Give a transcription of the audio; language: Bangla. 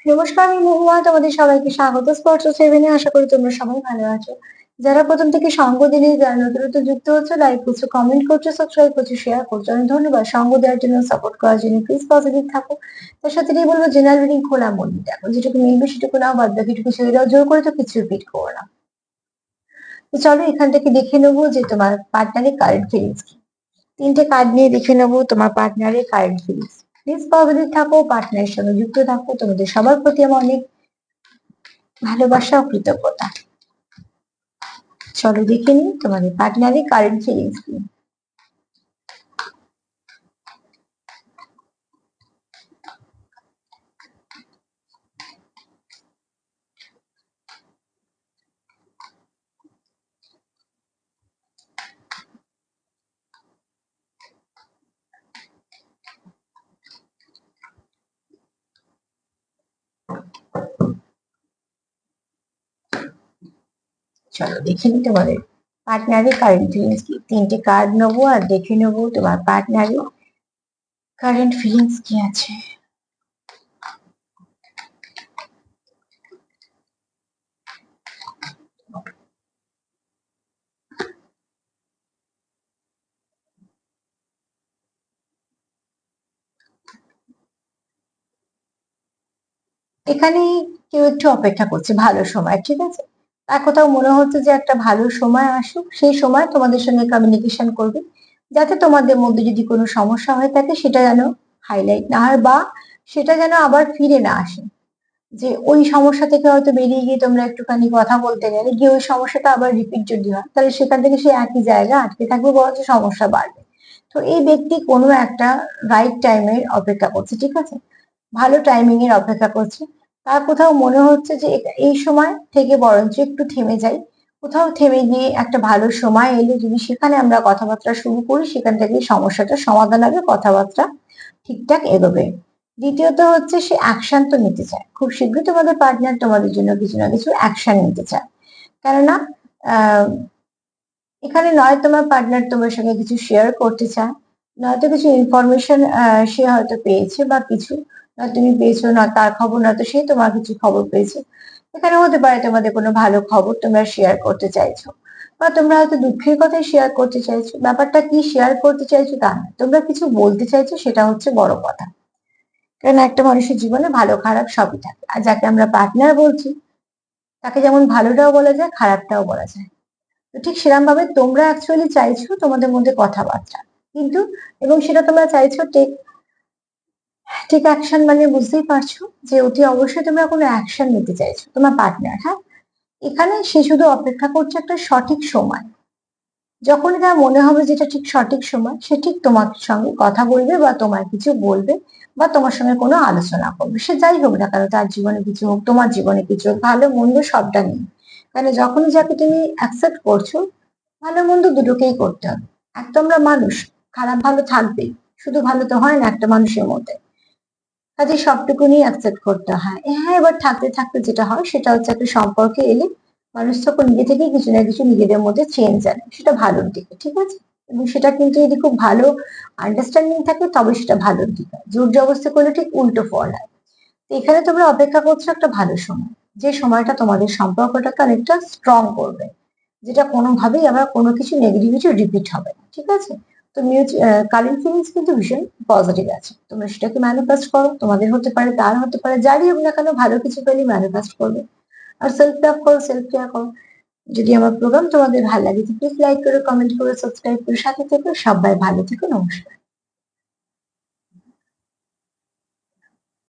নমস্কার, আমি মহুয়া। তোমাদের সবাইকে স্বাগত স্পর্শ সেভেনে। আশা করি তোমরা সবাই ভালো আছো। যারা প্রথম থেকে সঙ্গ দিলে, যারা নতুন নতুন যুক্ত হচ্ছে, লাইক করছো, কমেন্ট করছো, সাবস্ক্রাইব করছো, শেয়ার করছো, অনেক ধন্যবাদ। সঙ্গ দেওয়ার জন্য, সাপোর্ট করার জন্য। প্লিজ পজিটিভ থাকো। তার সাথে বলবো, জেনারেল রিডিং খোলা মন দিয়ে দেখো, যেটুকু মিলবে সেটুকু নাও, বাদ বাকিটুকু ছেড়ে দাও। জোর করে তো কিছু রিপিট করো না। তো চলো এখান থেকে দেখে নেবো যে তোমার পার্টনারের কারেন্ট ফিলিংস কি। তিনটে কার্ড নিয়ে দেখে নেবো তোমার পার্টনারের কারেন্ট ফিলিংস। প্লিজ পজিটিভ থাকো, পার্টনারের সঙ্গে যুক্ত থাকো। তোমাদের সবার প্রতি আমার অনেক ভালোবাসা ও কৃতজ্ঞতা। চলো দেখে নিই তোমাদের পার্টনারের কারেন্ট ফিলিংস কি। চলো দেখে নিই তোমাদের পার্টনারের কারেন্ট ফিলিংস কি। তিনটে কার্ড নেবো আর দেখে নেবো তোমার পার্টনারের কারেন্ট ফিলিংস কি আছে। এখানে কেউ একটু অপেক্ষা করছে ভালো সময়, ঠিক আছে। তার কোথাও মনে হচ্ছে যে একটা ভালো সময় আসুক, সেই সময় তোমাদের সঙ্গে কমিউনিকেশন করবে, যাতে তোমাদের মধ্যে যদি কোনো সমস্যা হয়ে থাকে সেটা যেন হাইলাইট না হয়, বা সেটা যেন আবার ফিরে না আসে। যে ওই সমস্যা থেকে হয়তো বেরিয়ে গিয়ে তোমরা একটুখানি কথা বলতে গেলে গিয়ে ওই সমস্যাটা আবার রিপিট যদি হয়, তাহলে সেখান থেকে সে একই জায়গায় আটকে থাকবে, বরঞ্চ সমস্যা বাড়বে। তো এই ব্যক্তি কোনো একটা রাইট টাইমের অপেক্ষা করছে, ঠিক আছে, ভালো টাইমিং এর অপেক্ষা করছে। তার কোথাও মনে হচ্ছে যে এই সময় থেকে বরঞ্চ একটু থেমে যাই, কোথাও থেমে গিয়ে একটা ভালো সময় এলে যদি সেখানে আমরা কথাবার্তা শুরু করি, সেখান থেকে সমস্যাটা সমাধান হবে, কথাবার্তা ঠিকঠাক এগোবে। দ্বিতীয়ত হচ্ছে সে অ্যাকশন তো নিতে চায়, খুব শীঘ্রই তোমাদের পার্টনার তোমাদের জন্য কিছু না কিছু অ্যাকশন নিতে চায়। কেননা আহ এখানে নয় তোমার পার্টনার তোমার সঙ্গে কিছু শেয়ার করতে চায়, নয়তো কিছু ইনফরমেশন সে হয়তো পেয়েছে, বা কিছু না তুমি পেয়েছো, না তার খবর, না তো সে তোমার কিছু খবর পেয়েছে। এখানে হতে পারে তোমাদের কোনো ভালো খবর তোমরা শেয়ার করতে চাইছো, বা তোমরা হয়তো দুঃখের কথাই শেয়ার করতে চাইছো। ব্যাপারটা কি শেয়ার করতে চাইছো তা না, তোমরা কিছু বলতে চাইছো, সেটা হচ্ছে বড় কথা। কারণ একটা মানুষের জীবনে ভালো খারাপ সবই থাকে, আর যাকে আমরা পার্টনার বলছি তাকে যেমন ভালোটাও বলা যায়, খারাপটাও বলা যায়। তো ঠিক সেরকম ভাবে তোমরা অ্যাকচুয়ালি চাইছো তোমাদের মধ্যে কথাবার্তা, কিন্তু এবং সেটা তোমরা চাইছো টেক ঠিক অ্যাকশন, মানে বুঝতেই পারছো যে অতি অবশ্যই তোমরা কোনো অ্যাকশন নিতে চাইছো তোমার পার্টনার। হ্যাঁ, এখানে সে শুধু অপেক্ষা করছে একটা সঠিক সময়, যখনই তার মনে হবে যেটা ঠিক সঠিক সময়, সে ঠিক তোমার সঙ্গে কথা বলবে, বা তোমার কিছু বলবে, বা তোমার সঙ্গে কোনো আলোচনা করবে। সে যাই হোক না কেন, তার জীবনে কিছু হোক, তোমার জীবনে কিছু হোক, ভালো মন্দ সবটা নিয়ে। কারণ যখনই যাকে তুমি অ্যাকসেপ্ট করছো, ভালো মন্দ দুটোকেই করতে হবে। এক তো আমরা মানুষ, খারাপ ভালো থাকবেই, শুধু ভালো তো হয় না একটা মানুষের মধ্যে। কাজে সবটুকুনি অ্যাকসেপ্ট করতে হয়। হ্যাঁ, এবার থাকতে থাকতে যেটা হয় সেটা হচ্ছে একটা সম্পর্কে এলে মানুষ তখন নিজে থেকেই কিছু না কিছু নিজেদের মধ্যে চেঞ্জ আনে, সেটা ভালোর দিকে, ঠিক আছে। এবং সেটা কিন্তু যদি খুব ভালো আন্ডারস্ট্যান্ডিং থাকে তবে সেটা ভালোর দিকে, জোর জবরদস্তি করলে ঠিক উল্টো ফল হয়। তো এখানে তোমরা অপেক্ষা করছো একটা ভালো সময়, যে সময়টা তোমাদের সম্পর্কটাকে অনেকটা স্ট্রং করবে, যেটা কোনোভাবেই আবার কোনো কিছু নেগেটিভিটি রিপিট হবে না, ঠিক আছে। তো কারেন্ট ফিলিংস কিন্তু ভীষণ পজিটিভ আছে, তোমরা সেটাকে ম্যানিফেস্ট করো। তোমাদের হতে পারে, তার হতে পারে, যারই হোক না কেন, ভালো কিছু পেলে ম্যানিফেস্ট করবে। আর সেলফ লাভ করো, সেলফ কেয়ার করো। যদি আমার প্রোগ্রাম তোমাদের ভালো লাগে তো প্লিজ লাইক করো, কমেন্ট করো, সাবস্ক্রাইব করো, সাথে থেকো। সবাই ভালো থেকো, নমস্কার।